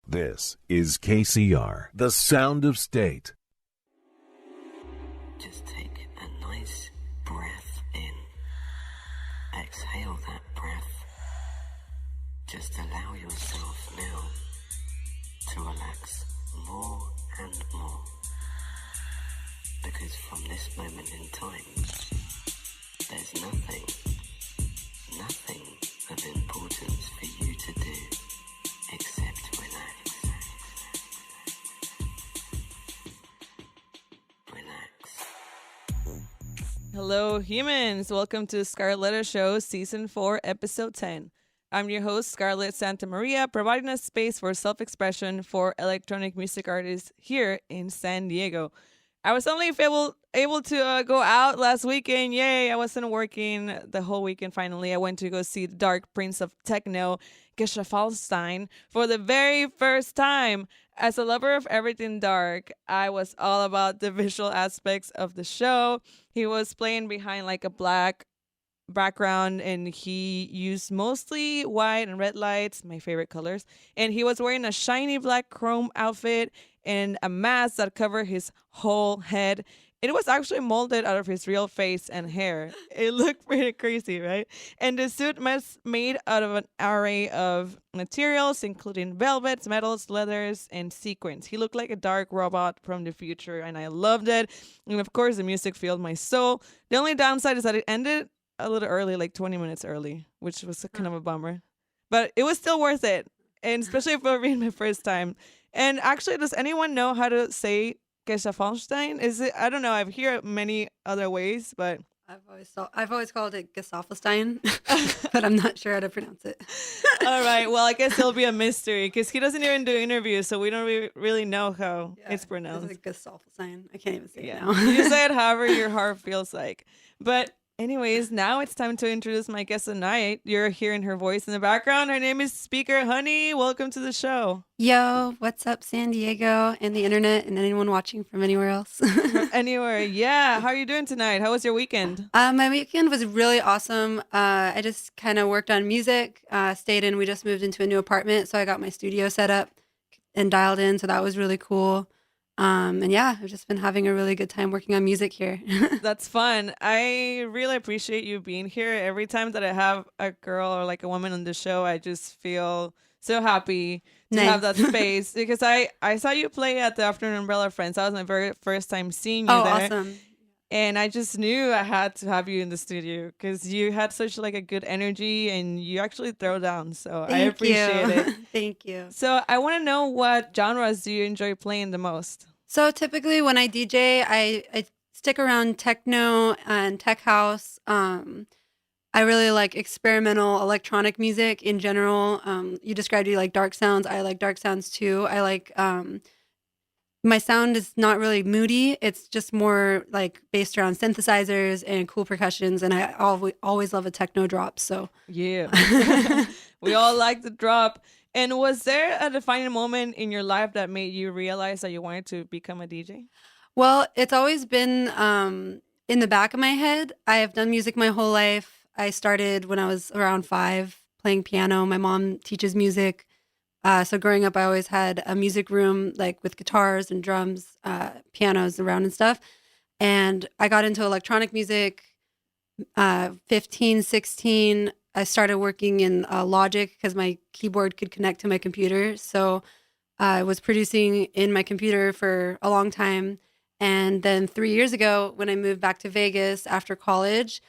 This is KCR, the sound of state. Just take a nice breath in. Exhale that breath. Just allow yourself now to relax more and more. Because from this moment in time, there's nothing of importance for you to do except relax. Relax. Hello, humans. Welcome to Scarlett Show, Season 4, Episode 10. I'm your host, Scarlett Santa Maria, providing a space for self-expression for electronic music artists here in San Diego. I was only able to go out last weekend. Yay, I wasn't working the whole weekend finally. I went to go see the Dark Prince of Techno, Gesche Fallstein, for the very first time. As a lover of everything dark, I was all about the visual aspects of the show. He was playing behind like a black background and he used mostly white and red lights, my favorite colors, and he was wearing a shiny black chrome outfit and a mask that covered his whole head. It was actually molded out of his real face and hair. It looked pretty crazy, right? And the suit was made out of an array of materials, including velvets, metals, leathers, and sequins. He looked like a dark robot from the future, and I loved it. And of course, the music filled my soul. The only downside is that it ended a little early, like 20 minutes early, which was kind of a bummer. But it was still worth it, and especially for being my first time. And actually, does anyone know how to say Gesche Fallstein? Is it? I don't know. I've heard many other ways, but I've always called it Gesaffelstein, but I'm not sure how to pronounce it. All right. Well, I guess it'll be a mystery because he doesn't even do interviews, so we don't really know how it's pronounced. It's like Gesaffelstein. I can't even say it now. You say it however your heart feels like. But anyways, now it's time to introduce my guest tonight. You're hearing her voice in the background. Her name is Speaker Honey. Welcome to the show. Yo, what's up, San Diego and the internet and anyone watching from anywhere else? Anywhere. Yeah. How are you doing tonight? How was your weekend? My weekend was really awesome. I just kind of worked on music, stayed in. We just moved into a new apartment, so I got my studio set up and dialed in, so that was really cool. And yeah, I've just been having a really good time working on music here. That's fun. I really appreciate you being here. Every time that I have a girl or like a woman on the show, I just feel so happy to have that space because I saw you play at the Afternoon Umbrella Friends. That was my very first time seeing you there. Awesome. And I just knew I had to have you in the studio because you had such like a good energy and you actually throw down. So I appreciate it. Thank you. So I want to know, what genres do you enjoy playing the most? So typically when I DJ, I stick around techno and tech house. I really like experimental electronic music in general. You described you like dark sounds. I like dark sounds too. I like my sound is not really moody. It's just more like based around synthesizers and cool percussions. And I always love a techno drop. So yeah, we all like the drop. And was there a defining moment in your life that made you realize that you wanted to become a DJ? Well, it's always been in the back of my head. I have done music my whole life. I started when I was around 5 playing piano. My mom teaches music. So growing up, I always had a music room like with guitars and drums, pianos around and stuff. And I got into electronic music 15, 16. I started working in Logic because my keyboard could connect to my computer. So I was producing in my computer for a long time. And then 3 years ago, when I moved back to Vegas after college,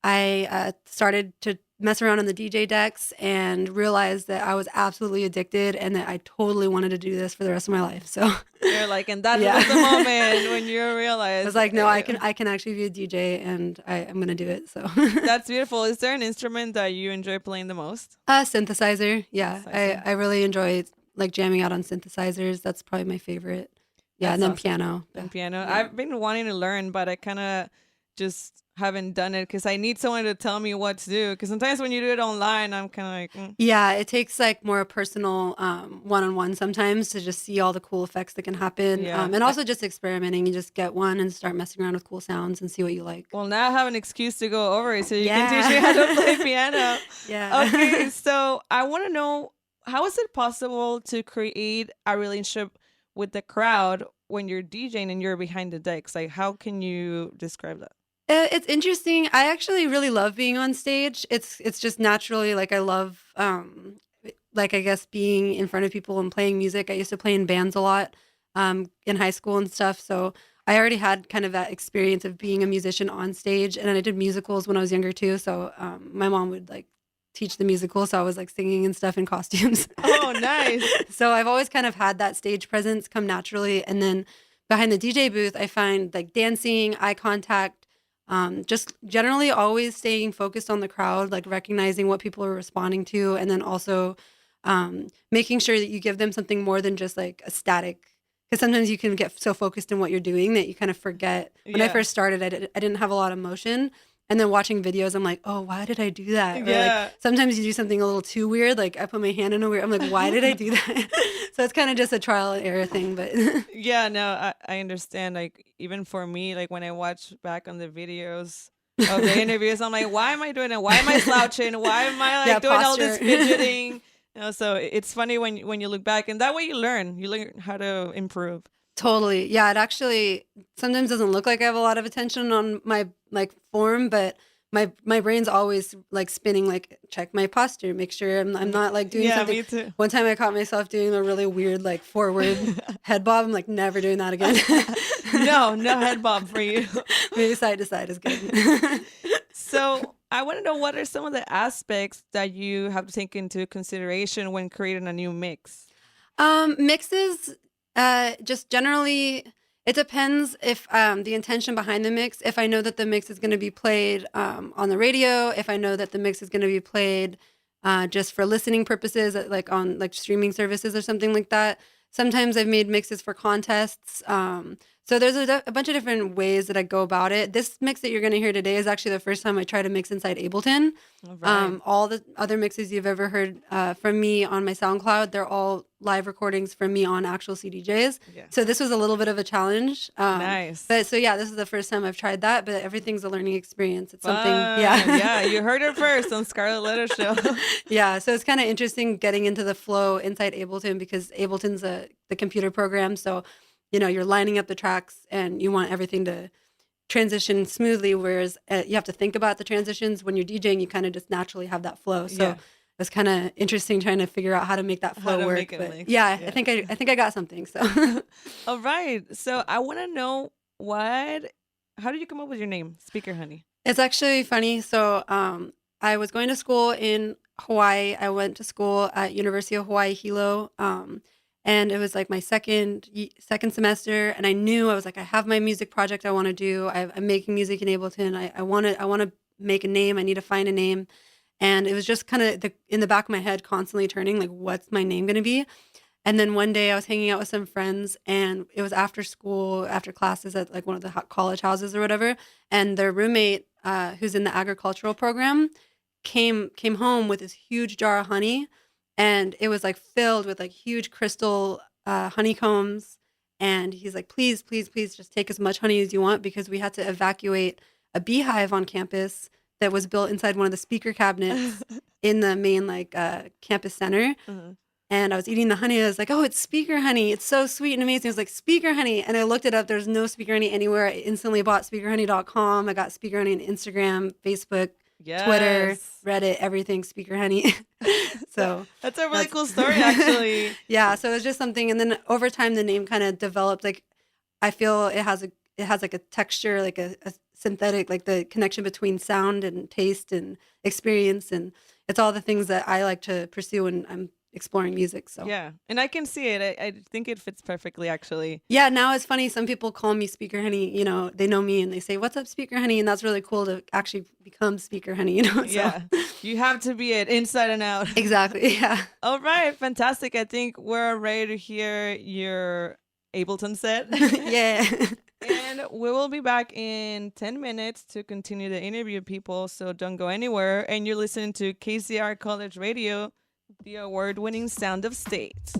I started to mess around on the DJ decks and realized that I was absolutely addicted and that I totally wanted to do this for the rest of my life. So you're like, and that was the moment when you realized. I was like, no, I can actually be a DJ and I'm going to do it. So that's beautiful. Is there an instrument that you enjoy playing the most? Synthesizer. Yeah. Synthesizer. I really enjoy like jamming out on synthesizers. That's probably my favorite. Yeah. That's and then awesome. piano. And piano. Yeah. I've been wanting to learn, but I kind of just haven't done it because I need someone to tell me what to do. Because sometimes when you do it online, I'm kind of like, Yeah, it takes like more personal one-on-one sometimes to just see all the cool effects that can happen. Yeah. And also just experimenting. You just get one and start messing around with cool sounds and see what you like. Well, now I have an excuse to go over it so you can teach me how to play piano. Yeah. Okay, so I want to know how is it possible to create a relationship with the crowd when you're DJing and you're behind the decks? Like, how can you describe that? It's interesting. I actually really love being on stage. It's just naturally like I love like I guess being in front of people and playing music. I used to play in bands a lot in high school and stuff. So I already had kind of that experience of being a musician on stage, and I did musicals when I was younger too. So my mom would like teach the musical, so I was like singing and stuff in costumes. Oh, nice. So I've always kind of had that stage presence come naturally, and then behind the DJ booth, I find like dancing, eye contact, just generally always staying focused on the crowd, like recognizing what people are responding to, and then also making sure that you give them something more than just like a static. Because sometimes you can get so focused in what you're doing that you kind of forget. When I first started, I didn't have a lot of motion. And then watching videos, I'm like, oh, why did I do that? Or like sometimes you do something a little too weird. Like I put my hand in a weird, I'm like, why did I do that? So it's kind of just a trial and error thing. But yeah, no, I understand. Like even for me, like when I watch back on the videos of the interviews, I'm like, why am I doing it? Why am I slouching? Why am I like doing all this fidgeting? You know, so it's funny when you look back, and that way you learn how to improve. Totally. Yeah, it actually sometimes doesn't look like I have a lot of attention on my like form, but my brain's always like spinning, like check my posture, make sure I'm not like doing something. Me too. One time I caught myself doing a really weird like forward head bob. I'm like, never doing that again. No head bob for you. Maybe side to side is good. So I want to know, what are some of the aspects that you have to take into consideration when creating a new mix? Mixes, just generally, it depends if the intention behind the mix. If I know that the mix is going to be played on the radio, if I know that the mix is going to be played just for listening purposes, like on like streaming services or something like that. Sometimes I've made mixes for contests. So there's a bunch of different ways that I go about it. This mix that you're going to hear today is actually the first time I tried to mix inside Ableton. Right. All the other mixes you've ever heard from me on my SoundCloud, they're all live recordings from me on actual CDJs. Yeah. So this was a little bit of a challenge. Nice. But so yeah, this is the first time I've tried that, but everything's a learning experience. It's something, yeah. Yeah, you heard it first on Scarlett Letter Show. Yeah, so it's kind of interesting getting into the flow inside Ableton, because Ableton's the computer program. So you know, you're lining up the tracks and you want everything to transition smoothly, whereas you have to think about the transitions. When you're DJing, you kind of just naturally have that flow. So it's kind of interesting trying to figure out how to make that flow work. But yeah, I think I got something. So all right. So I want to know how did you come up with your name, Speaker Honey? It's actually funny. So I was going to school in Hawaii. I went to school at University of Hawaii Hilo. And it was like my second semester, and I knew, I was like, I have my music project I want to do. I'm making music in Ableton. I want to make a name. I need to find a name. And it was just kind of in the back of my head constantly turning, like, what's my name going to be? And then one day I was hanging out with some friends, and it was after school, after classes at like one of the college houses or whatever. And their roommate, who's in the agricultural program, came home with this huge jar of honey. And it was like filled with like huge crystal honeycombs. And he's like, please, please, please just take as much honey as you want, because we had to evacuate a beehive on campus that was built inside one of the speaker cabinets in the main like campus center. Mm-hmm. And I was eating the honey. I was like, oh, it's speaker honey. It's so sweet and amazing. I was like, speaker honey. And I looked it up. There's no speaker honey anywhere. I instantly bought speakerhoney.com. I got speaker honey on Instagram, Facebook, Twitter, Reddit, everything, Speaker Honey. So that's a really cool story, actually. Yeah, so it was just something, and then over time the name kind of developed. Like I feel it has like a texture, like a synthetic, like the connection between sound and taste and experience, and it's all the things that I like to pursue when I'm exploring music. So yeah, and I can see it. I think it fits perfectly, actually. Yeah, now it's funny, some people call me Speaker Honey. You know, they know me and they say, what's up, Speaker Honey? And that's really cool to actually become Speaker Honey, you know. So. Yeah, you have to be it inside and out. Exactly. Yeah. All right, fantastic. I think we're ready to hear your Ableton set. Yeah. And we will be back in 10 minutes to continue the interview, people, so don't go anywhere. And you're listening to KCR College Radio, the award-winning Sound of State.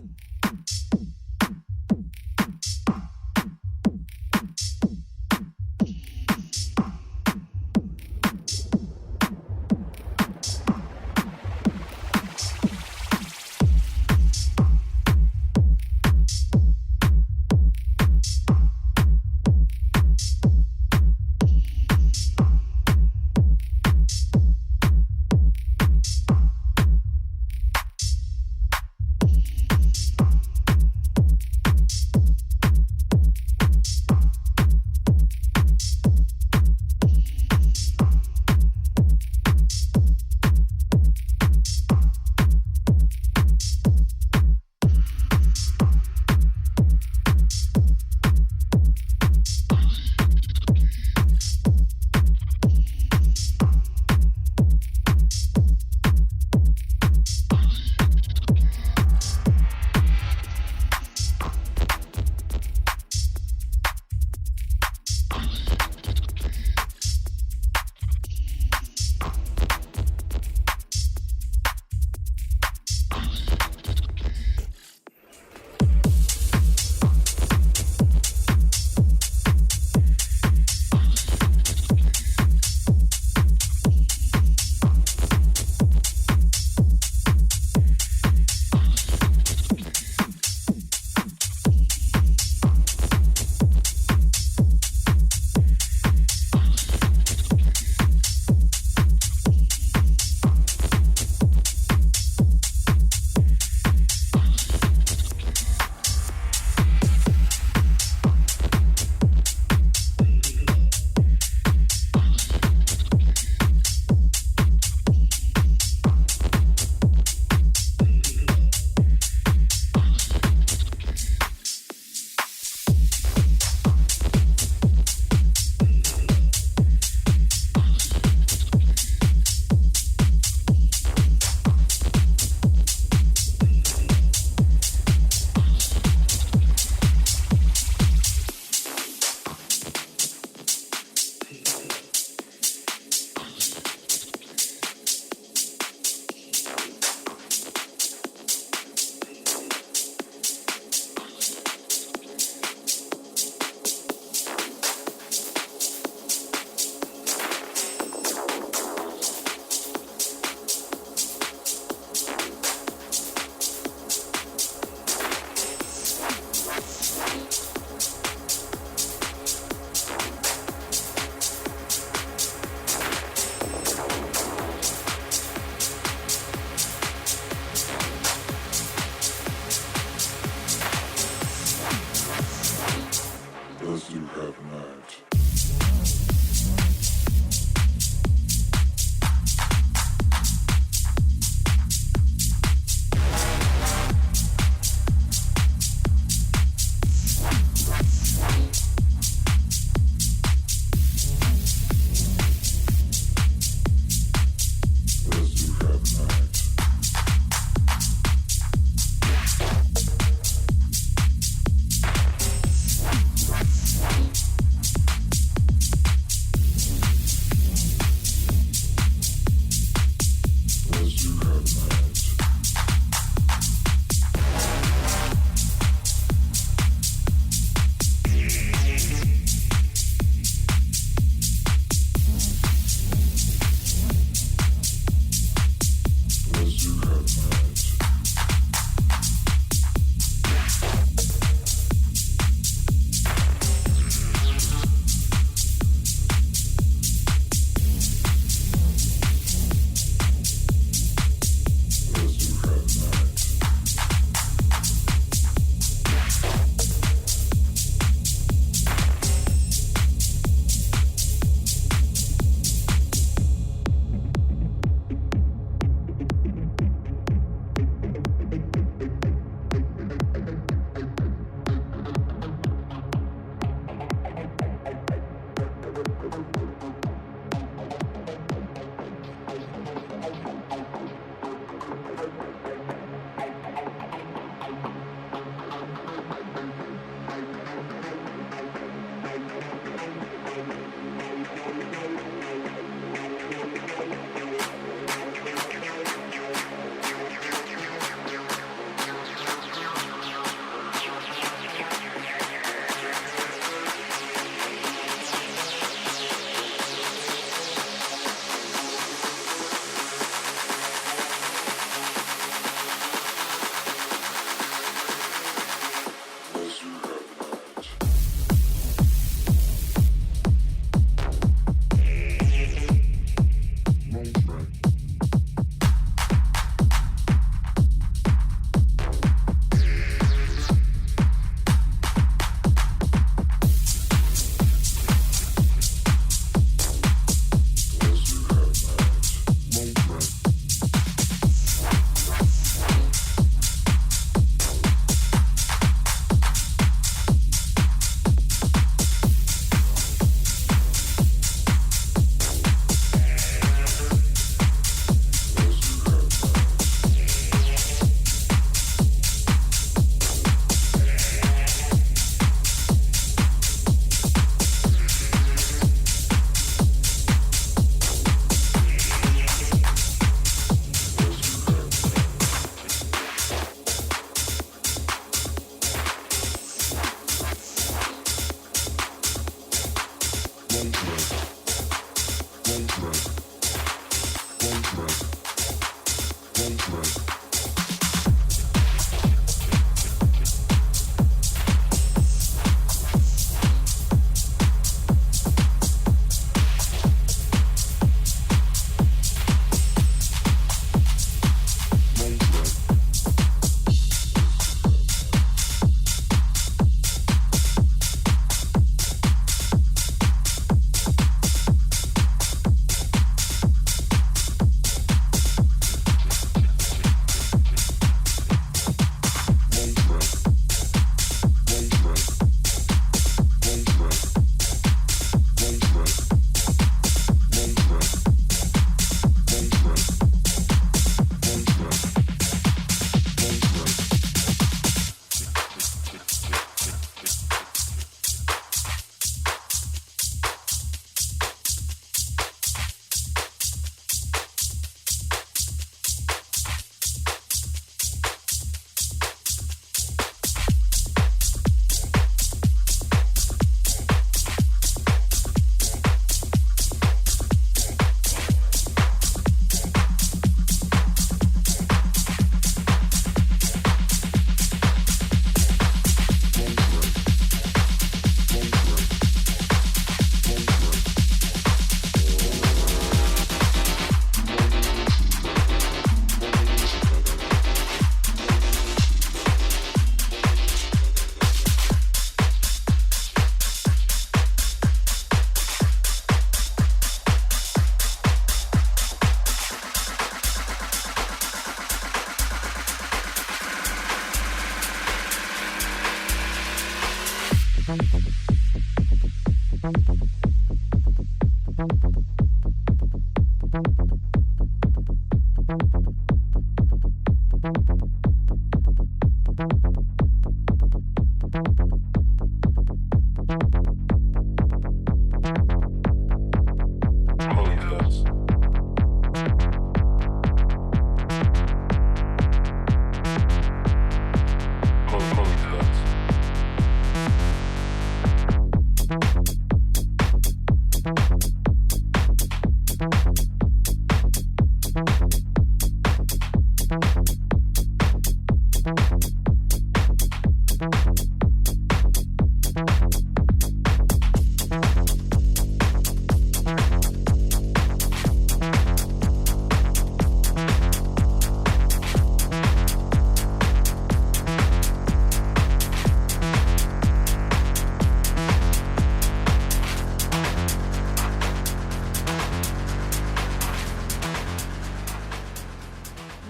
you have night.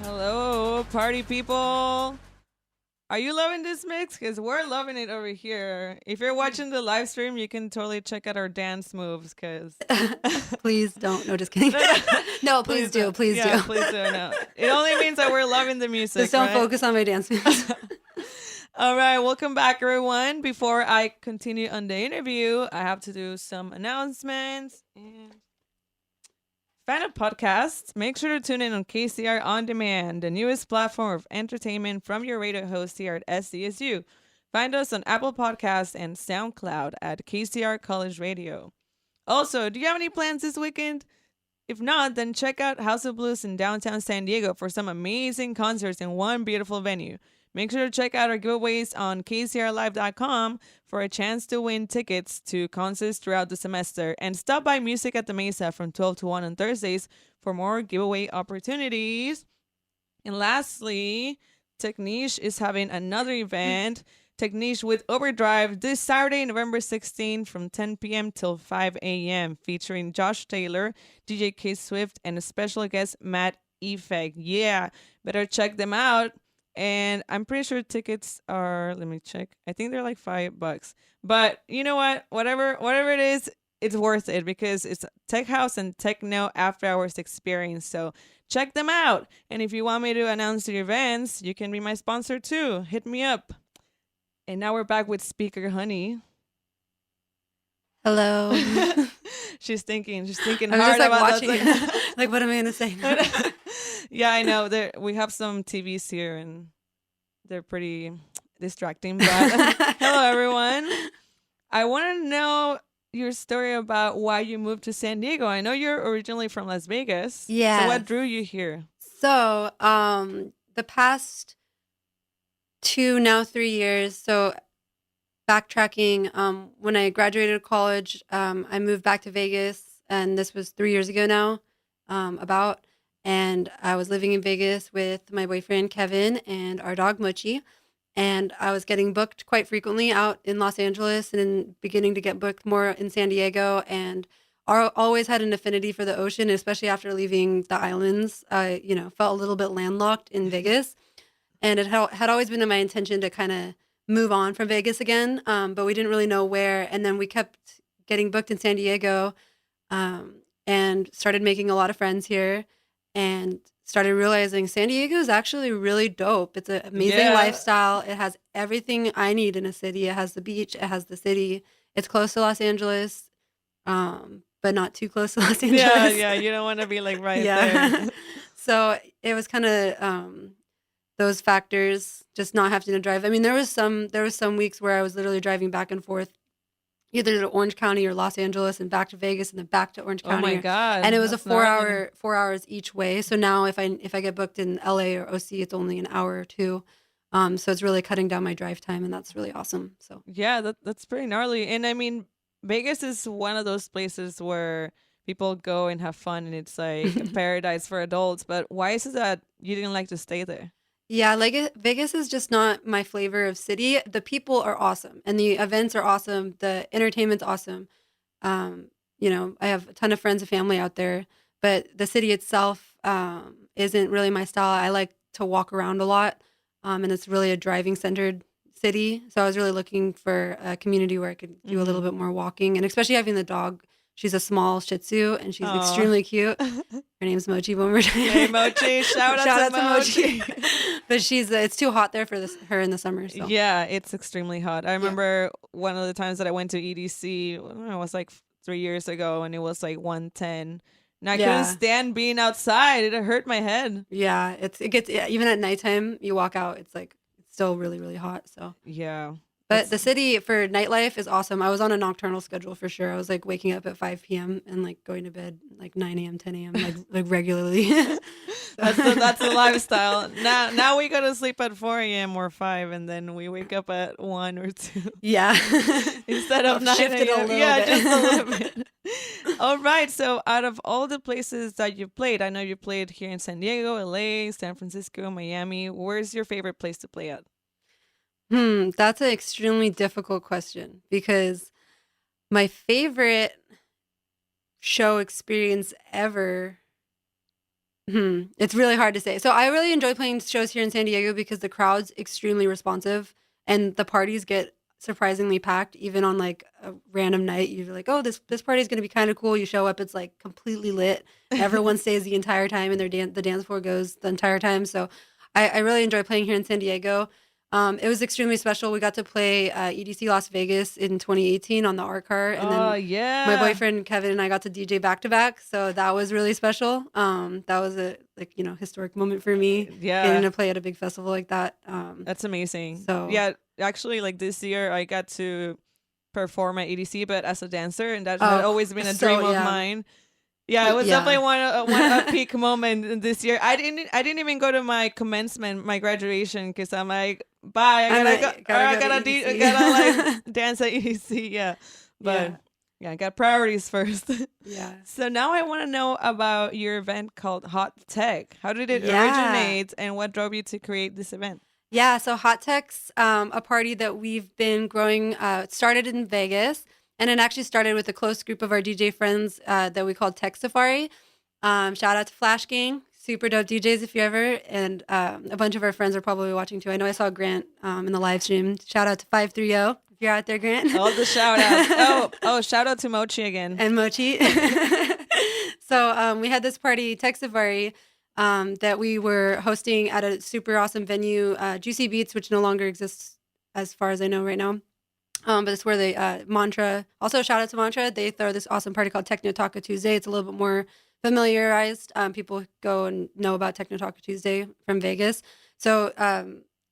Hello, party people. Are you loving this mix? Because we're loving it over here. If you're watching the live stream, you can totally check out our dance moves. Because Please don't. No, just kidding. No, please do. Please yeah, do. please do. No, it only means that we're loving the music. Just don't right? focus on my dance moves. All right, welcome back, everyone. Before I continue on the interview, I have to do some announcements. And fan of podcasts, make sure to tune in on KCR On Demand, the newest platform of entertainment from your radio host here at SDSU. Find us on Apple Podcasts and SoundCloud at KCR College Radio. Also, do you have any plans this weekend? If not, then check out House of Blues in downtown San Diego for some amazing concerts in one beautiful venue. Make sure to check out our giveaways on kcrlive.com for a chance to win tickets to concerts throughout the semester. And stop by Music at the Mesa from 12 to 1 on Thursdays for more giveaway opportunities. And lastly, Techniche is having another event, Techniche with Overdrive, this Saturday, November 16th from 10 p.m. till 5 a.m. featuring Josh Taylor, DJ K Swift, and a special guest, Matt Effect. Yeah, better check them out. And I'm pretty sure tickets are, let me check. I think they're like $5. But you know what? Whatever it is, it's worth it because it's tech house and techno after hours experience. So check them out. And if you want me to announce the events, you can be my sponsor too. Hit me up. And now we're back with Speaker Honey. Hello. She's thinking I'm hard just like about watching. that. Like, what am I gonna say? Yeah, I know. We have some TVs here, and they're pretty distracting. But hello, everyone. I want to know your story about why you moved to San Diego. I know you're originally from Las Vegas. Yeah. So what drew you here? So, the past 2, now 3 years. So, backtracking. When I graduated college, I moved back to Vegas, and this was 3 years ago now. And I was living in Vegas with my boyfriend Kevin and our dog Mochi, and I was getting booked quite frequently out in Los Angeles and beginning to get booked more in San Diego, and always had an affinity for the ocean, especially after leaving the islands. I, felt a little bit landlocked in Vegas, and it had always been my intention to kind of move on from Vegas again, but we didn't really know where, and then we kept getting booked in San Diego, and started making a lot of friends here. And started realizing San Diego is actually really dope. It's an amazing lifestyle. It has everything I need in a city. It has the beach. It has the city. It's close to Los Angeles, but not too close to Los Angeles. Yeah. You don't want to be like right there. So it was kind of those factors, just not having to drive. I mean, there was some weeks where I was literally driving back and forth, either to Orange County or Los Angeles and back to Vegas and then back to Orange County. Oh my God. And it was That's a 4 hours each way. So now if I get booked in LA or OC, it's only an hour or two. So it's really cutting down my drive time, and that's really awesome. So yeah, that's pretty gnarly. And I mean, Vegas is one of those places where people go and have fun, and it's like a paradise for adults. But why is it that you didn't like to stay there? yeah, like Vegas is just not my flavor of city. The people are awesome, and the events are awesome. The entertainment's awesome. I have a ton of friends and family out there, but the city itself isn't really my style. I like to walk around a lot, and it's really a driving centered city. So I was really looking for a community where I could do a little bit more walking, and especially having the dog. She's a small Shih Tzu, and she's extremely cute. Her name's Mochi. One more time. Hey, Mochi. Shout out to Mochi. But it's too hot there for her in the summer. So. Yeah, it's extremely hot. I remember one of the times that I went to EDC, I don't know, it was like 3 years ago, and it was like 110. And I couldn't stand being outside. It hurt my head. Yeah, it gets even at nighttime. You walk out, it's still really, really hot. So yeah. But the city for nightlife is awesome. I was on a nocturnal schedule for sure. I was like waking up at 5 p.m. and like going to bed like 9 a.m., 10 a.m. like regularly. That's the lifestyle. Now we go to sleep at 4 a.m. or 5, and then we wake up at 1 or 2. Yeah. Instead of 9 shifted a a.m. little Yeah, bit. just a little bit. All right. So out of all the places that you've played, I know you played here in San Diego, LA, San Francisco, Miami. Where's your favorite place to play at? That's an extremely difficult question because my favorite show experience ever, it's really hard to say. So I really enjoy playing shows here in San Diego because the crowd's extremely responsive and the parties get surprisingly packed. Even on like a random night, you're like, oh, this party is going to be kind of cool. You show up, it's like completely lit. Everyone stays the entire time and the dance floor goes the entire time. So I really enjoy playing here in San Diego. It was extremely special. We got to play EDC Las Vegas in 2018 on the art car. And then my boyfriend Kevin and I got to DJ back to back. So that was really special. That was a historic moment for me. Yeah. Getting to play at a big festival like that. That's amazing. So yeah, actually like this year I got to perform at EDC, but as a dancer, and that had always been a dream of mine. Yeah, it was definitely one peak moment this year. I didn't even go to my commencement, my graduation, because I'm like, bye. I gotta like dance at EDC. Yeah, but I got priorities first. Yeah. So now I want to know about your event called Hot Tech. How did it originate, and what drove you to create this event? Yeah, so Hot Tech's a party that we've been growing. It started in Vegas. And it actually started with a close group of our DJ friends that we called Tech Safari. Shout out to Flash Gang, super dope DJs if you ever. And a bunch of our friends are probably watching too. I know I saw Grant in the live stream. Shout out to 530 if you're out there, Grant. All the shout outs. Oh, shout out to Mochi again. And Mochi. So we had this party, Tech Safari, that we were hosting at a super awesome venue, Juicy Beats, which no longer exists as far as I know right now. But it's where the Mantra, also shout out to Mantra, they throw this awesome party called Techno Taco Tuesday. It's a little bit more familiarized. People go and know about Techno Taco Tuesday from Vegas. So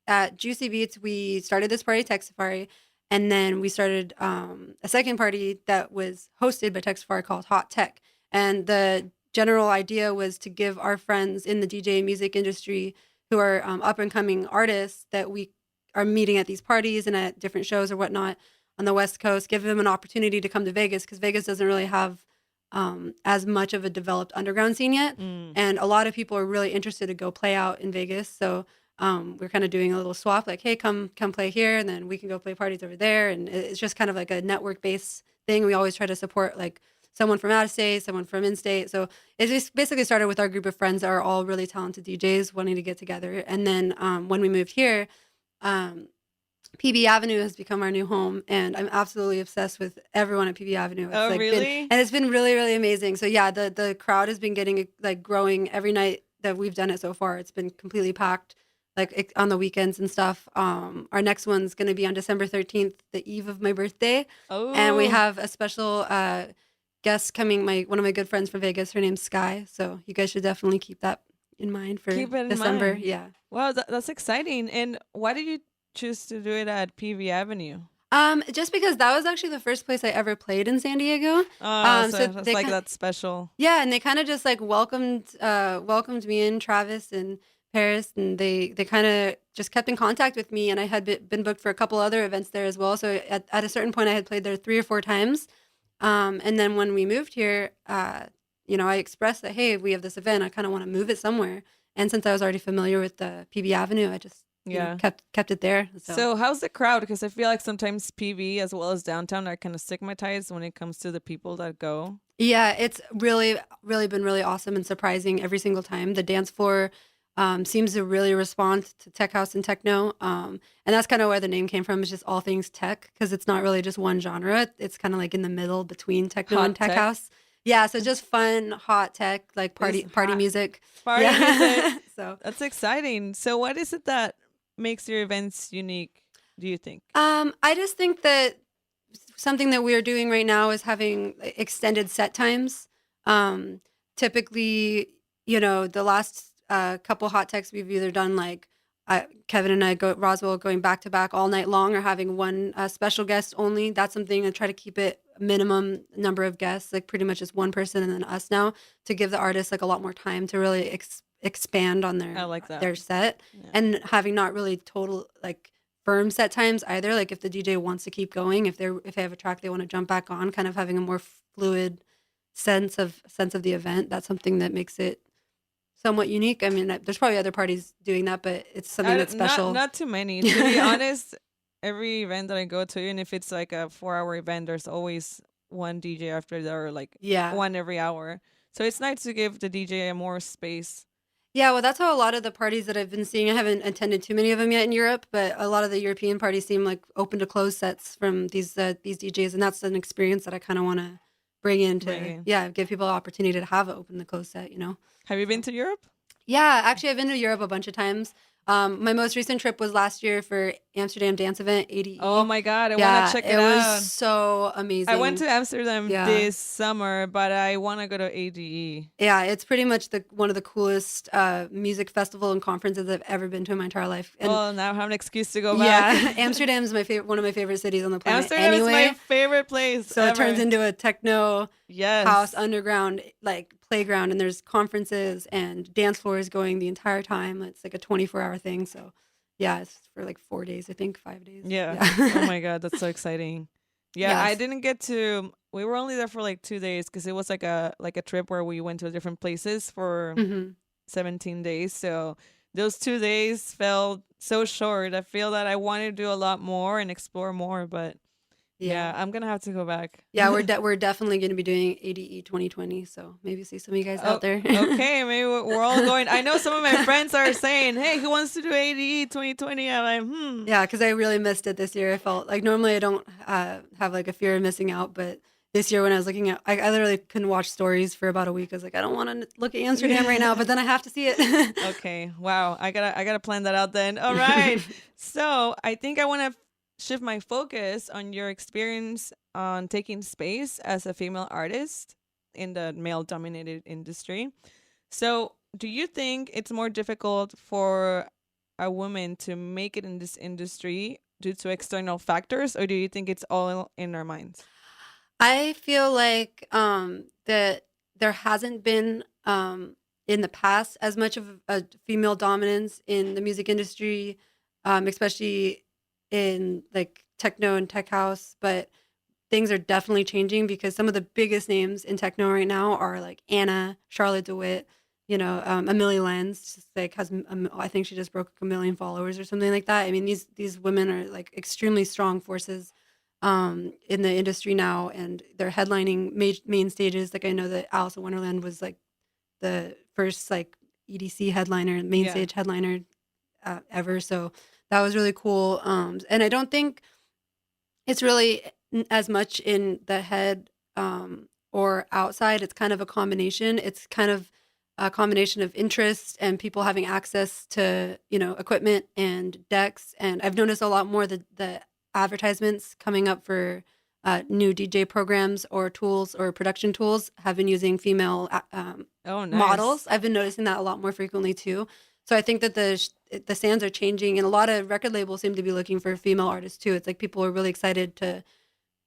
at Juicy Beats, we started this party, Tech Safari, and then we started a second party that was hosted by Tech Safari called Hot Tech. And the general idea was to give our friends in the DJ and music industry who are up and coming artists that we are meeting at these parties and at different shows or whatnot on the West Coast, give them an opportunity to come to Vegas because Vegas doesn't really have as much of a developed underground scene yet. And a lot of people are really interested to go play out in Vegas. So we're kind of doing a little swap, like, hey, come play here, and then we can go play parties over there. And it's just kind of like a network-based thing. We always try to support like someone from out of state, someone from in-state. So it just basically started with our group of friends that are all really talented DJs wanting to get together. And then when we moved here, PB Avenue has become our new home, and I'm absolutely obsessed with everyone at PB Avenue. It's Really? And it's been really, really amazing. So yeah, the crowd has been getting like growing every night that we've done it so far. It's been completely packed, like on the weekends and stuff. Our next one's going to be on December 13th, the eve of my birthday. Oh. And we have a special guest coming, one of my good friends from Vegas. Her name's Sky. So you guys should definitely keep that in mind for December. Mind. Yeah. Wow, that's exciting. And why did you choose to do it at PV Avenue? Just because that was actually the first place I ever played in San Diego. So it's like that's special. Yeah, and they kind of just like welcomed me in, Travis and Paris, and they kind of just kept in contact with me. And I had been booked for a couple other events there as well. So at a certain point, I had played there 3 or 4 times. And then when we moved here, I expressed that, hey, we have this event. I kind of want to move it somewhere. And since I was already familiar with the PB Avenue, I just kept it there. So how's the crowd? Because I feel like sometimes PV as well as downtown are kind of stigmatized when it comes to the people that go. Yeah, it's really, really been really awesome and surprising every single time. The dance floor seems to really respond to tech house and techno. And that's kind of where the name came from. It's just all things tech because it's not really just one genre. It's kind of like in the middle between techno Hot and tech tech? house. Yeah, so just fun, hot tech, like party It's party hot. music. Party music. So That's exciting. So what is it that makes your events unique, do you think? I just think that something that we're doing right now is having like, extended set times. Typically, the last couple hot techs we've either done like Kevin and Roswell going back to back all night long or having one special guest only. That's something I try to keep it minimum number of guests, like pretty much just one person and then us now to give the artists like a lot more time to really expand on I like that. their set Yeah. and having not really total like firm set times either. Like if the DJ wants to keep going, if they have a track they want to jump back on, kind of having a more fluid sense of the event. That's something that makes it somewhat unique. I mean, there's probably other parties doing that, but it's something that's special. Not too many. To be honest, every event that I go to, even if it's like a 4-hour event, there's always one DJ after there, or like Yeah. one every hour. So it's nice to give the DJ more space. Yeah, well, that's how a lot of the parties that I've been seeing. I haven't attended too many of them yet in Europe, but a lot of the European parties seem like open to close sets from these DJs, and that's an experience that I kind of want to bring in Bring in. give people an opportunity to have an open to close set. Have you been to Europe? Yeah, actually, I've been to Europe a bunch of times. My most recent trip was last year for Amsterdam dance event, ADE. Oh my God, I yeah, want to check it it was out. so amazing. I went to Amsterdam Yeah. this summer, but I want to go to ADE. Yeah, it's pretty much one of the coolest music festival and conferences I've ever been to in my entire life. And Well, now I have an excuse to go back. yeah, Amsterdam's one of my favorite cities on the planet. Amsterdam anyway, is my favorite place. so it turns ever. into a techno Yes. house underground like playground, and there's conferences and dance floors going the entire time. It's like a 24-hour thing. So yeah, it's for like 4 days, I think 5 days. Yeah. Oh my God, that's so exciting. Yeah, I Yes. didn't get to. We were only there for like 2 days because it was like a trip where we went to different places for Mhm. 17 days. So those 2 days felt so short. I feel that I wanted to do a lot more and explore more, but yeah, I'm gonna have to go back. Yeah, we're definitely going to be doing ADE 2020, so maybe see some of you guys out there. Okay, maybe we're all going. I know some of my friends are saying, "Hey, who wants to do ADE 2020?" I'm like, Yeah, because I really missed it this year. I felt like normally I don't have like a fear of missing out, but this year when I was looking at, I literally couldn't watch stories for about a week. I was like, I don't want to look at Amsterdam right now, but then I have to see it. Okay, wow, I gotta plan that out then. All right, so I think I want to shift my focus on your experience on taking space as a female artist in the male-dominated industry. So, do you think it's more difficult for a woman to make it in this industry due to external factors, or do you think it's all in our minds? I feel like that there hasn't been in the past as much of a female dominance in the music industry, especially in like techno and tech house, but things are definitely changing because some of the biggest names in techno right now are like Anna, Charlotte DeWitt, Amelie Lenz, just like I think she just broke a million followers or something like that. I mean, these women are like extremely strong forces in the industry now, and they're headlining main stages. Like I know that Alice in Wonderland was like the first like EDC headliner, main Yeah. stage headliner ever. So that was really cool. And I don't think it's really as much in the head or outside. It's kind of a combination. It's kind of a combination of interest and people having access to, equipment and decks. And I've noticed a lot more the advertisements coming up for new DJ programs or tools or production tools have been using female Oh, nice. models. I've been noticing that a lot more frequently too. So I think that the sands are changing, and a lot of record labels seem to be looking for female artists too. It's like people are really excited to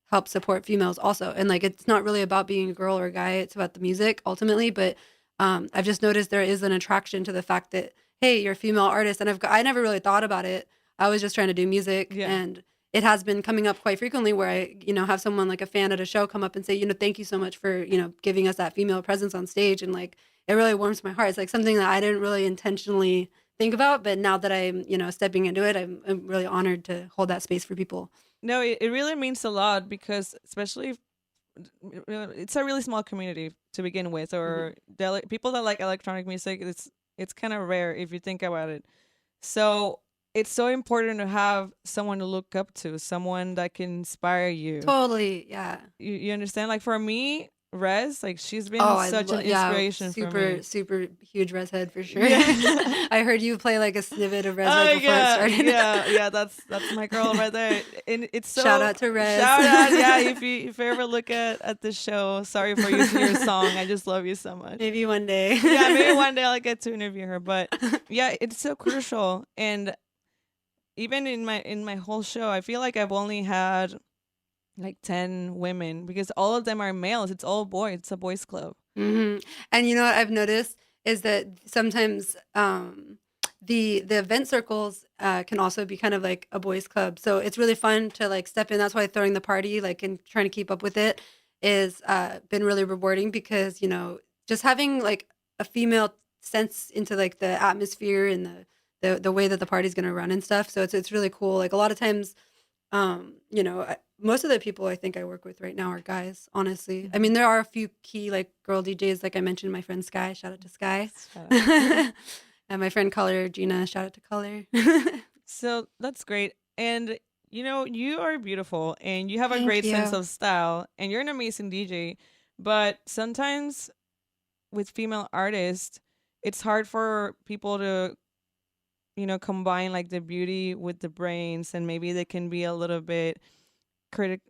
help support females also, and like it's not really about being a girl or a guy; it's about the music ultimately. But I've just noticed there is an attraction to the fact that hey, you're a female artist, and I never really thought about it. I was just trying to do music, Yeah. and it has been coming up quite frequently where I, have someone like a fan at a show come up and say, thank you so much for, giving us that female presence on stage. And like, it really warms my heart. It's like something that I didn't really intentionally think about, but now that I'm, stepping into it, I'm really honored to hold that space for people. No, it really means a lot because especially it's a really small community to begin with, or people that like electronic music. It's kind of rare if you think about it. So it's so important to have someone to look up to, someone that can inspire you. Totally, yeah. You understand? Like for me, Rez, like she's been Oh, such an inspiration for me. super huge Res head for sure. Yeah. I heard you play like a snippet of Res Oh right before it yeah, started. yeah. That's my girl right there. And it's so Shout out to Rez. Shout out, yeah. If you ever look at the show, sorry for using your song. I just love you so much. Maybe one day. Yeah, maybe one day I'll get to interview her. But yeah, it's so crucial. And even in my whole show, I feel like I've only had like 10 women because all of them are males. It's all boys. It's a boys club. And you know what I've noticed is that sometimes the event circles can also be kind of like a boys club. So it's really fun to like step in. That's why throwing the party, like, and trying to keep up with it is been really rewarding because, you know, just having like a female sense into like the atmosphere and the way that the party's going to run and stuff. So it's really cool. Like a lot of times, you know, most of the people I think I work with right now are guys, honestly. I mean, there are a few key like girl DJs, like I mentioned, my friend Sky, shout out to Sky. Shout out. And my friend Color, Gina, shout out to Color. So that's great. And you know, you are beautiful and you have a Thank great you. sense of style and you're an amazing DJ. But sometimes with female artists, it's hard for people to, you know, combine like the beauty with the brains, and maybe they can be a little bit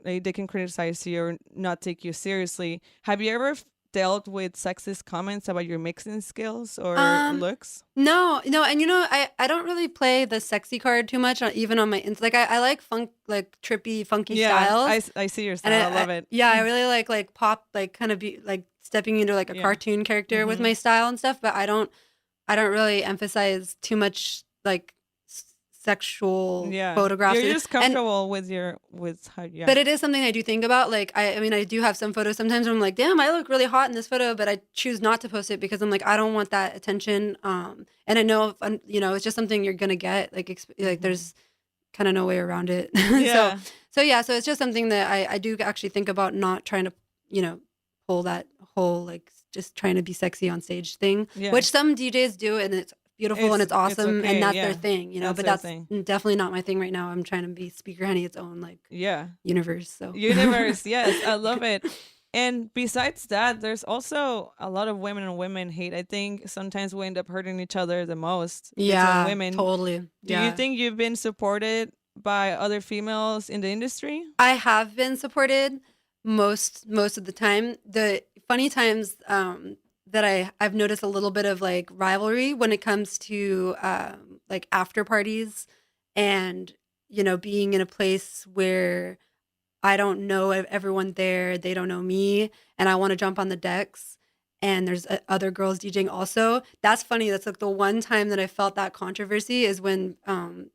they can criticize you or not take you seriously. Have you ever dealt with sexist comments about your mixing skills or looks? No, and you know, I don't really play the sexy card too much, even on my like I like funk, like trippy, funky styles. I see your style. And I love it. Yeah, I really like pop, like kind of be like stepping into like a cartoon character with my style and stuff. But I don't really emphasize too much like sexual photographs. You're just comfortable with how. Yeah. But it is something I do think about. Like I mean, I do have some photos sometimes where I'm like, damn, I look really hot in this photo, but I choose not to post it because I'm like, I don't want that attention. And I know, if, you know, it's just something you're gonna get. Like, like there's kind of no way around it. Yeah. So it's just something that I do actually think about, not trying to, you know, pull that whole like just trying to be sexy on stage thing, which some DJs do, and it's beautiful and it's awesome, okay, and that's their thing, you know. But that's definitely not my thing right now. I'm trying to be Speaker Honey, its own like universe. So universe, yes, I love it. And besides that, there's also a lot of women on women hate. I think sometimes we end up hurting each other the most. Yeah, women. Totally. Do you think you've been supported by other females in the industry? I have been supported most of the time. The funny times that I've noticed a little bit of like rivalry when it comes to like after parties, and you know, being in a place where I don't know everyone there, they don't know me, and I want to jump on the decks, and there's other girls DJing also. That's funny. That's like the one time that I felt that controversy is when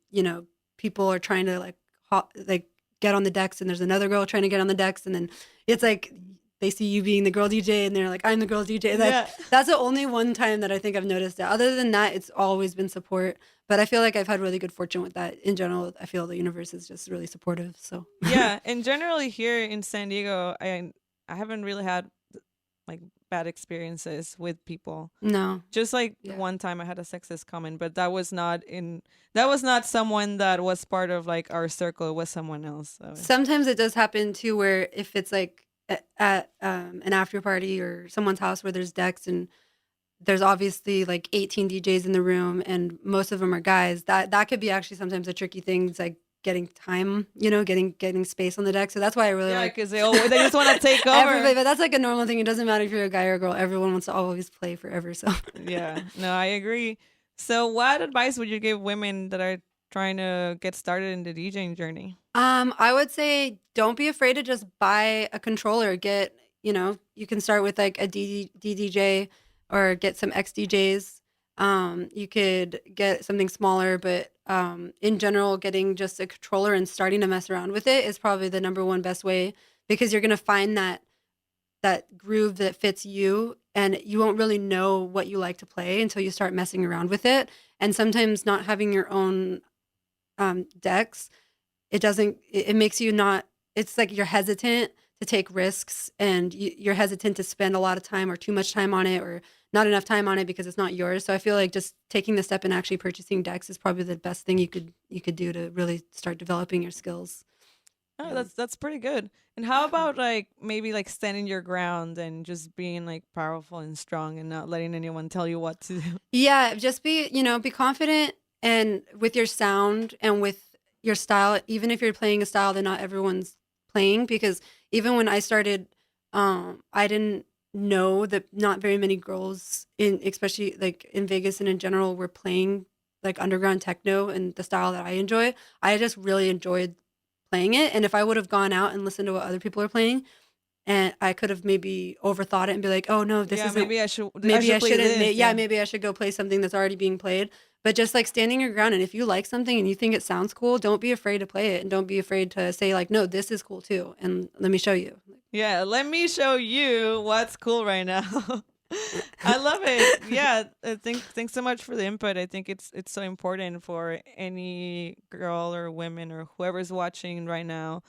you know, people are trying to like get on the decks, and there's another girl trying to get on the decks, and then it's like they see you being the girl DJ and they're like, I'm the girl DJ. That's the only one time that I think I've noticed it. Other than that, it's always been support. But I feel like I've had really good fortune with that. In general, I feel the universe is just really supportive. So yeah, and generally here in San Diego, I haven't really had like bad experiences with people. No. Just like one time I had a sexist comment, but that was not someone that was part of like our circle. It was someone else. So. Sometimes it does happen too, where if it's like at an after party or someone's house where there's decks and there's obviously like 18 DJs in the room and most of them are guys, that could be actually sometimes a tricky thing. It's like getting time, you know, getting space on the deck. So that's why I really like, because they just want to take over everybody. But that's like a normal thing. It doesn't matter if you're a guy or a girl. Everyone wants to always play forever. So yeah, no, I agree. So what advice would you give women that are trying to get started in the DJing journey? I would say don't be afraid to just buy a controller. Get, you know, you can start with like a DDJ or get some XDJs. You could get something smaller, but in general, getting just a controller and starting to mess around with it is probably the number one best way, because you're going to find that groove that fits you, and you won't really know what you like to play until you start messing around with it. And sometimes not having your own decks, it makes you not, it's like you're hesitant to take risks, and you're hesitant to spend a lot of time or too much time on it, or not enough time on it because it's not yours. So I feel like just taking the step and actually purchasing decks is probably the best thing you could do to really start developing your skills. Oh, Yeah. that's pretty good. And how about like maybe like standing your ground and just being like powerful and strong and not letting anyone tell you what to do? Yeah, just be confident and with your sound and with your style, even if you're playing a style that not everyone's playing, because even when I started, I didn't know that not very many girls in, especially like in Vegas and in general, were playing like underground techno and the style that I enjoy. I just really enjoyed playing it. And if I would have gone out and listened to what other people are playing, and I could have maybe overthought it and be like, oh no, this Yeah, isn't. maybe I should. I Maybe I should play shouldn't. this. Yeah, maybe I should go play something that's already being played. But just like standing your ground, and if you like something and you think it sounds cool, don't be afraid to play it, and don't be afraid to say like, no, this is cool too, and let me show you. Yeah, let me show you what's cool right now. I love it. Yeah, thanks so much for the input. I think it's so important for any girl or women or whoever's watching right now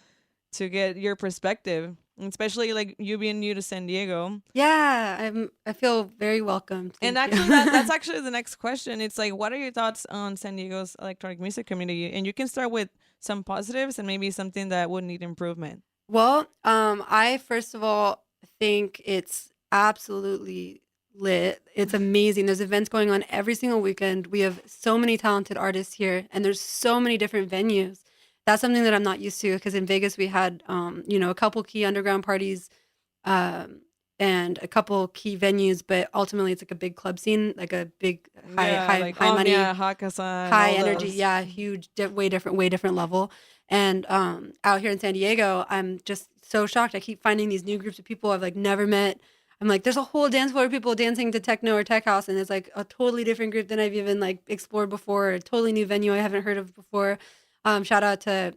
to get your perspective, especially like you being new to San Diego. Yeah, I feel very welcome. And Thank you. actually, that's actually the next question. It's like, what are your thoughts on San Diego's electronic music community? And you can start with some positives and maybe something that would need improvement. Well, I first of all think it's absolutely lit. It's amazing. There's events going on every single weekend. We have so many talented artists here, and there's so many different venues. That's something that I'm not used to because in Vegas we had, a couple key underground parties, um, and a couple key venues, but ultimately it's like a big club scene, like a big Yeah, like high money, Omnia, Hakkasan, high all energy, those. yeah, huge, way different level. And out here in San Diego, I'm just so shocked. I keep finding these new groups of people I've like never met. I'm like, there's a whole dance floor of people dancing to techno or tech house, and it's like a totally different group than I've even like explored before, a totally new venue I haven't heard of before. Shout out to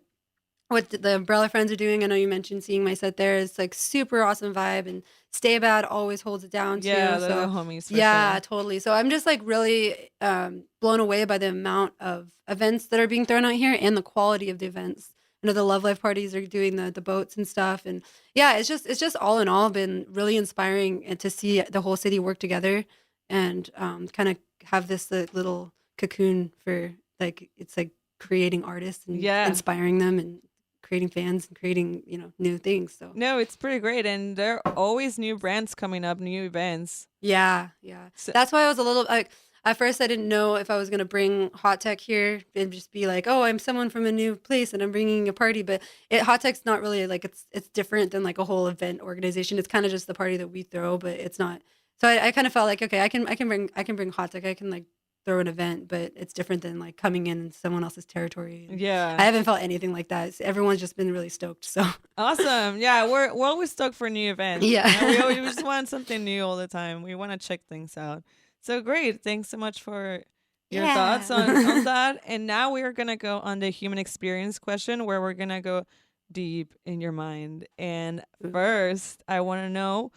what the Umbrella Friends are doing. I know you mentioned seeing my set there. It's like super awesome vibe, and Stay Bad always holds it down too. Yeah, they're So the homies for yeah, sure. totally. So I'm just like really blown away by the amount of events that are being thrown out here and the quality of the events. I know the Love Life parties are doing the boats and stuff, and yeah, it's just all in all been really inspiring and to see the whole city work together and kind of have this little cocoon for like it's like creating artists and Yeah. inspiring them and creating fans and creating new things. So No, it's pretty great. And there are always new brands coming up, new events. yeah, So, that's why I was a little like at first I didn't know if I was gonna bring hot tech here and just be like, oh, I'm someone from a new place and I'm bringing a party, but hot tech's not really like it's different than like a whole event organization. It's kind of just the party that we throw, but it's not. So I kind of felt like okay, I can bring hot tech, I can like throw an event, but it's different than like coming in someone else's territory. And yeah. I haven't felt anything like that. Everyone's just been really stoked. So Awesome. Yeah, we're always stoked for new events. Yeah. We just want something new all the time. We want to check things out. So great. Thanks so much for your Yeah. thoughts on that. And now we are going to go on the human experience question where we're going to go deep in your mind. And first, I want to know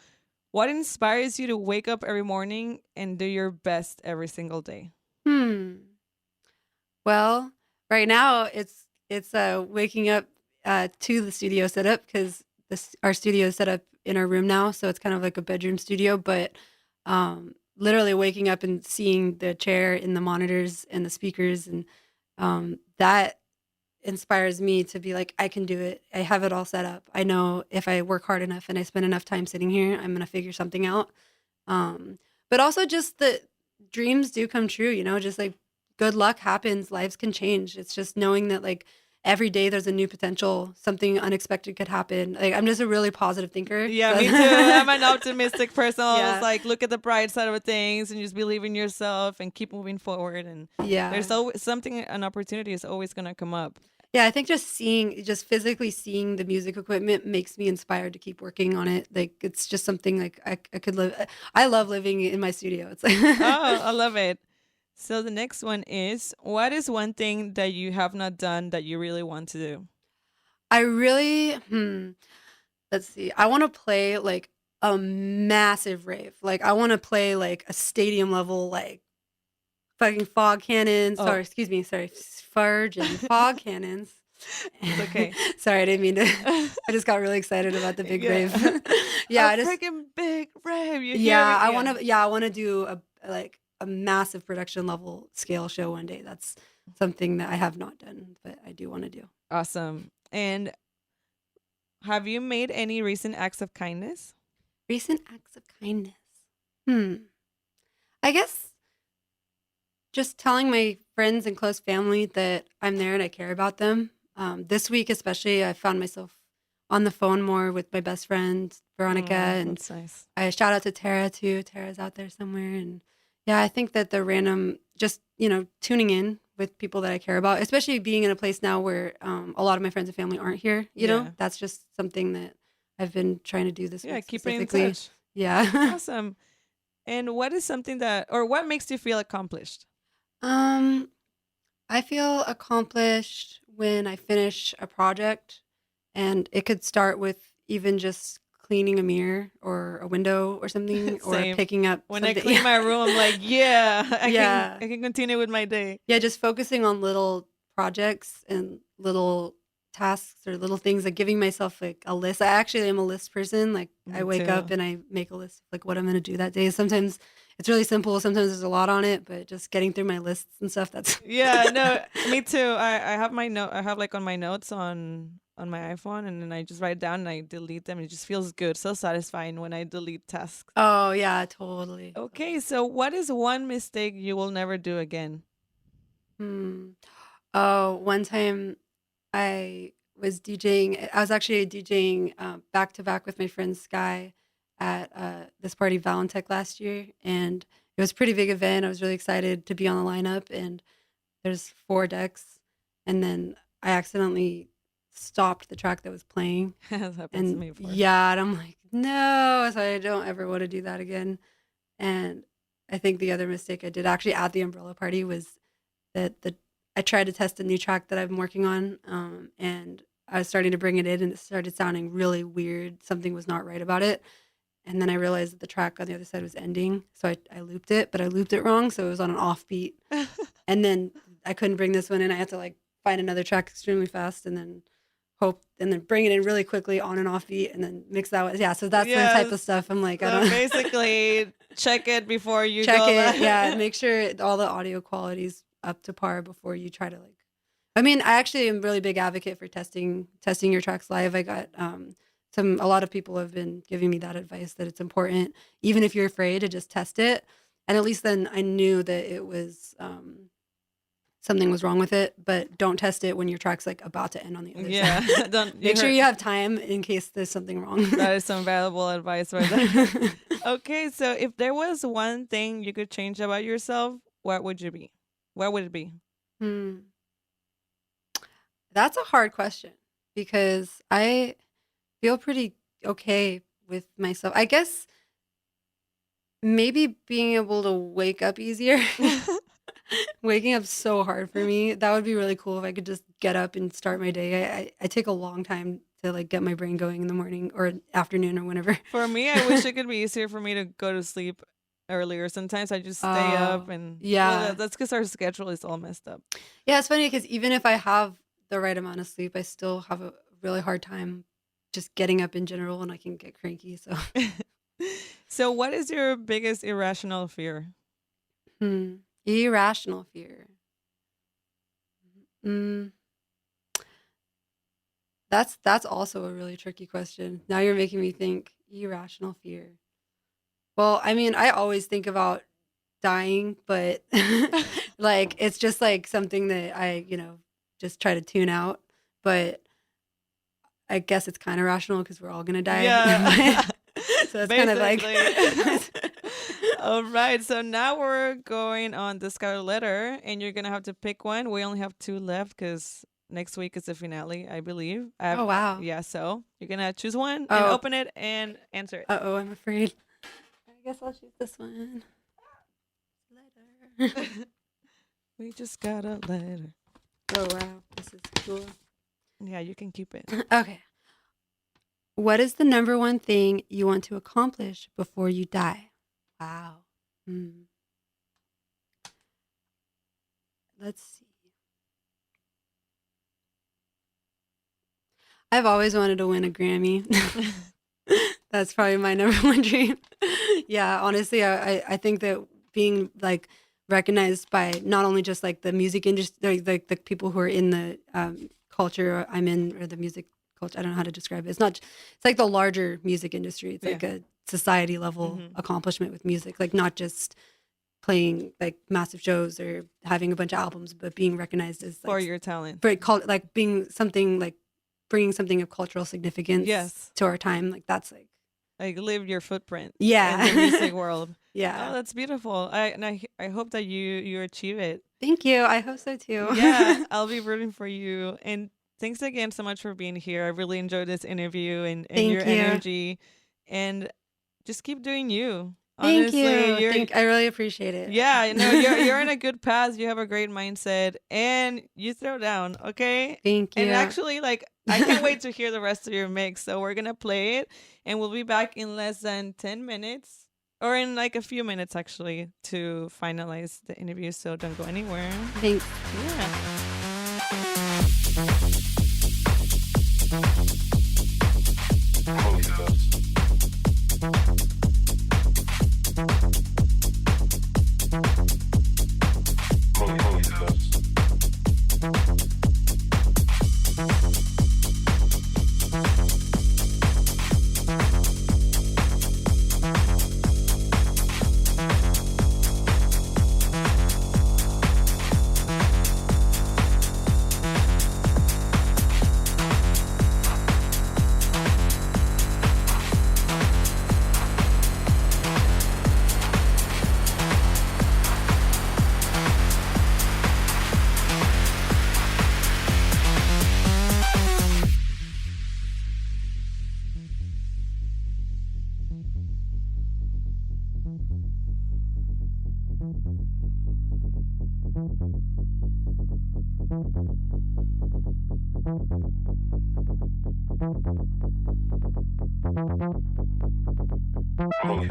what inspires you to wake up every morning and do your best every single day? Well, right now it's waking up to the studio setup because our studio is set up in our room now, so it's kind of like a bedroom studio. But literally waking up and seeing the chair and the monitors and the speakers and that inspires me to be like, I can do it. I have it all set up. I know if I work hard enough and I spend enough time sitting here, I'm gonna figure something out. But also just the dreams do come true, just like good luck happens, lives can change. It's just knowing that like every day there's a new potential, something unexpected could happen. Like I'm just a really positive thinker. Yeah, So- me too. I'm an optimistic person. I Yeah. always like look at the bright side of things and just believe in yourself and keep moving forward. And yeah. there's always something, an opportunity is always gonna come up. Yeah, I think just physically seeing the music equipment makes me inspired to keep working on it. Like it's just something like I could live. I love living in my studio. It's like Oh, I love it. So the next one is, what is one thing that you have not done that you really want to do? I really let's see. I want to play like a massive rave. Like I want to play like a stadium level like fucking fog cannons. Oh. Sorry, excuse me. Sorry, fudge and fog cannons. It's okay. Sorry, I didn't mean to. I just got really excited about the big Yeah. rave. Yeah, A I just freaking big brave. You hear Yeah, me? I want to. Yeah, I want to do a massive production level scale show one day. That's something that I have not done, but I do want to do. Awesome. And have you made any recent acts of kindness? Recent acts of kindness. Hmm. I guess just telling my friends and close family that I'm there and I care about them. This week, especially, I found myself on the phone more with my best friend, Veronica, and That's nice. I shout out to Tara too. Tara's out there somewhere. And yeah, I think that the random, just, tuning in with people that I care about, especially being in a place now where a lot of my friends and family aren't here, Yeah. that's just something that I've been trying to do this Yeah, week keep it in specifically. touch. Yeah. Awesome. And what is something or what makes you feel accomplished? I feel accomplished when I finish a project, and it could start with even just cleaning a mirror or a window or something, or Same. picking up When I something. clean my room, I'm like, yeah, Yeah. I can continue with my day. Yeah, just focusing on little projects and little tasks or little things, like giving myself like a list. I actually am a list person. Like Me I wake up too. and I make a list of like what I'm going to do that day. Sometimes it's really simple. Sometimes there's a lot on it, but just getting through my lists and stuff, that's Yeah, no, me too. I have my note. I have like on my notes on my iPhone, and then I just write down and I delete them. It just feels good, so satisfying when I delete tasks. Oh, yeah, totally. Okay, so what is one mistake you will never do again? Hmm. Oh, one time I was DJing. I was actually DJing back to back with my friend Sky at this party Valentech last year, and it was a pretty big event. I was really excited to be on the lineup, and there's 4 decks, and then I accidentally stopped the track that was playing, That's happened to and me before. yeah, and I'm like, no, so I don't ever want to do that again. And I think the other mistake I did actually at the umbrella party was that I tried to test a new track that I've been working on, and I was starting to bring it in, and it started sounding really weird. Something was not right about it, and then I realized that the track on the other side was ending, so I looped it, but I looped it wrong, so it was on an offbeat, and then I couldn't bring this one in. I had to like find another track extremely fast, and then bring it in really quickly on an offbeat, and then mix that with So that's the type of stuff I'm like, I So don't basically, check it before you check go. it. Yeah, make sure all the audio quality's up to par before you try to like. I mean, I actually am a really big advocate for testing your tracks live. I got a lot of people have been giving me that advice that it's important, even if you're afraid, to just test it. And at least then I knew that it was something was wrong with it, but don't test it when your track's like about to end on the other Yeah, side. don't Make sure you have time in case there's something wrong. That is some valuable advice right there. Okay, so if there was one thing you could change about yourself, what would you be? What would it be? Hmm. That's a hard question because I feel pretty okay with myself. I guess maybe being able to wake up easier. Waking up so hard for me. That would be really cool if I could just get up and start my day. I take a long time to like get my brain going in the morning or afternoon or whenever. For me, I wish it could be easier for me to go to sleep earlier. Sometimes I just stay up, and yeah. well, that's because our schedule is all messed up. Yeah, it's funny because even if I have the right amount of sleep, I still have a really hard time just getting up in general, and I can get cranky. So, So, what is your biggest irrational fear? Irrational fear. Mm, that's also a really tricky question. Now you're making me think. Irrational fear. Well, I mean, I always think about dying, but like it's just like something that I, just try to tune out. But I guess it's kind of rational because we're all gonna die. Yeah. So it's kind of like. All right, so now we're going on the Scarlet letter, and you're gonna have to pick one. We only have 2 left because next week is the finale, I believe. Oh wow. Yeah, so you're gonna choose one and open it and answer it. Oh, I'm afraid. I guess I'll choose this one. Letter. We just got a letter. Oh wow, this is cool. Yeah, you can keep it. Okay. What is the number one thing you want to accomplish before you die? Wow. Let's see. I've always wanted to win a Grammy. That's probably my number one dream. Yeah, honestly, I think that being like recognized by not only just like the music industry, like the people who are in the culture I'm in, or the music culture. I don't know how to describe it. It's not. It's like the larger music industry. It's like a society level accomplishment with music. Like not just playing like massive shows or having a bunch of albums, but being recognized as like, for your talent, like being something like bringing something of cultural significance to our time. Like that's like leave your footprint in the music world. Yeah. Oh, that's beautiful. I hope that you achieve it. Thank you. I hope so too. Yeah, I'll be rooting for you. And thanks again so much for being here. I really enjoyed this interview and your energy. And just keep doing you. Honestly, Thank you. I really appreciate it. Yeah, no, you're in a good path. You have a great mindset, and you throw down. Okay. Thank you. And actually, like, I can't wait to hear the rest of your mix. So we're gonna play it, and we'll be back in less than 10 minutes, or in like a few minutes actually, to finalize the interview. So don't go anywhere. Thanks. Holy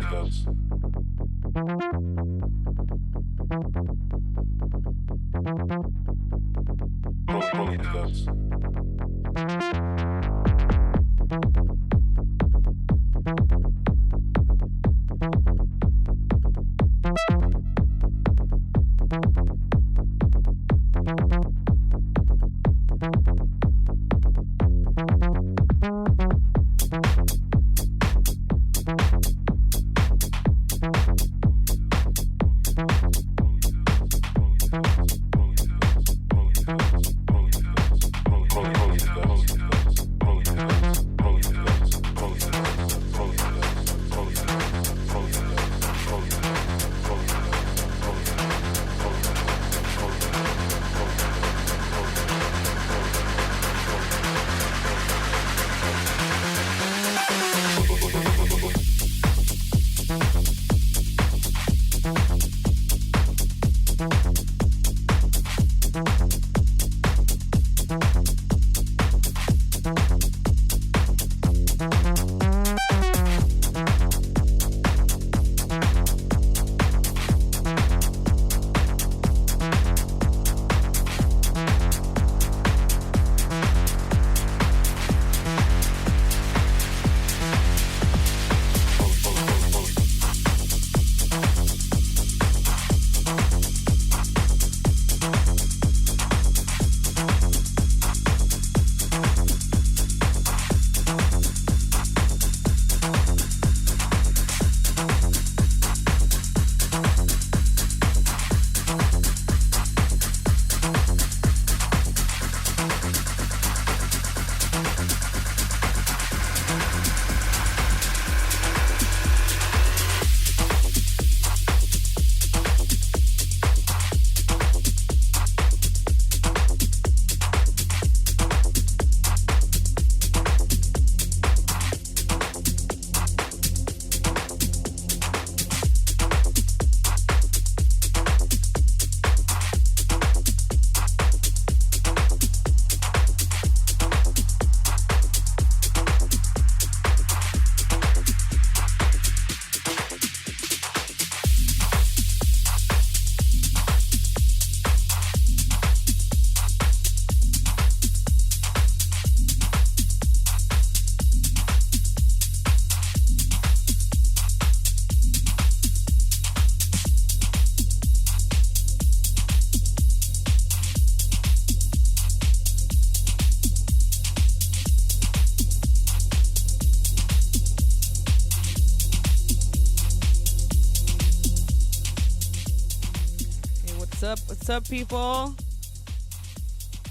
What's up, people?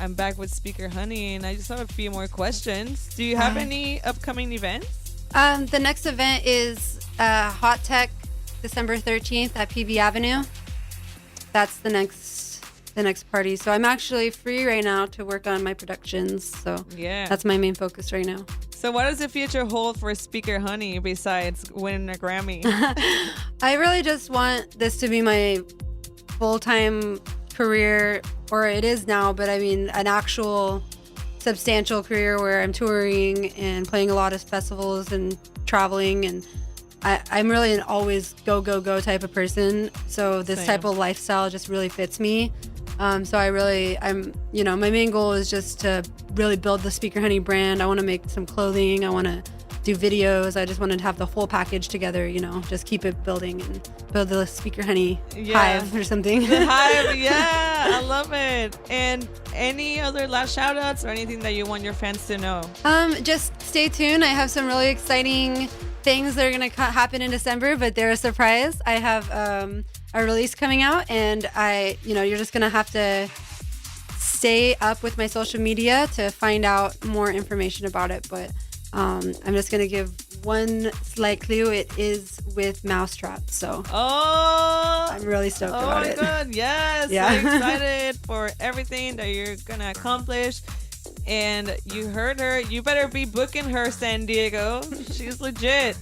I'm back with Speaker Honey, and I just have a few more questions. Do you have any upcoming events? The next event is Hot Tech, December 13th at PB Avenue. That's the next party. So I'm actually free right now to work on my productions. So Yeah. that's my main focus right now. So what does the future hold for Speaker Honey besides winning a Grammy? I really just want this to be my full-time career, or it is now, but I mean an actual substantial career where I'm touring and playing a lot of festivals and traveling, and I'm really an always go type of person. So this Same. type of lifestyle just really fits me. So I'm, my main goal is just to really build the Speaker Honey brand. I want to make some clothing. I want to do videos. I just wanted to have the whole package together, just keep it building and build the Speaker Honey hive or something. The hive, yeah, I love it. And any other last shout outs or anything that you want your fans to know? Just stay tuned. I have some really exciting things that are going to happen in December, but they're a surprise. I have a release coming out, and you're just going to have to stay up with my social media to find out more information about it. But I'm just going to give one slight clue. It is with Mousetrap. So I'm really stoked about it. Oh my God, yes. Yeah. So excited for everything that you're going to accomplish. And you heard her. You better be booking her, San Diego. She's legit.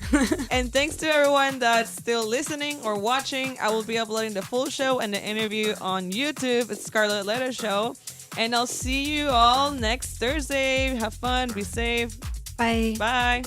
And thanks to everyone that's still listening or watching. I will be uploading the full show and the interview on YouTube. It's Scarlett Letter Show. And I'll see you all next Thursday. Have fun. Be safe. Bye. Bye.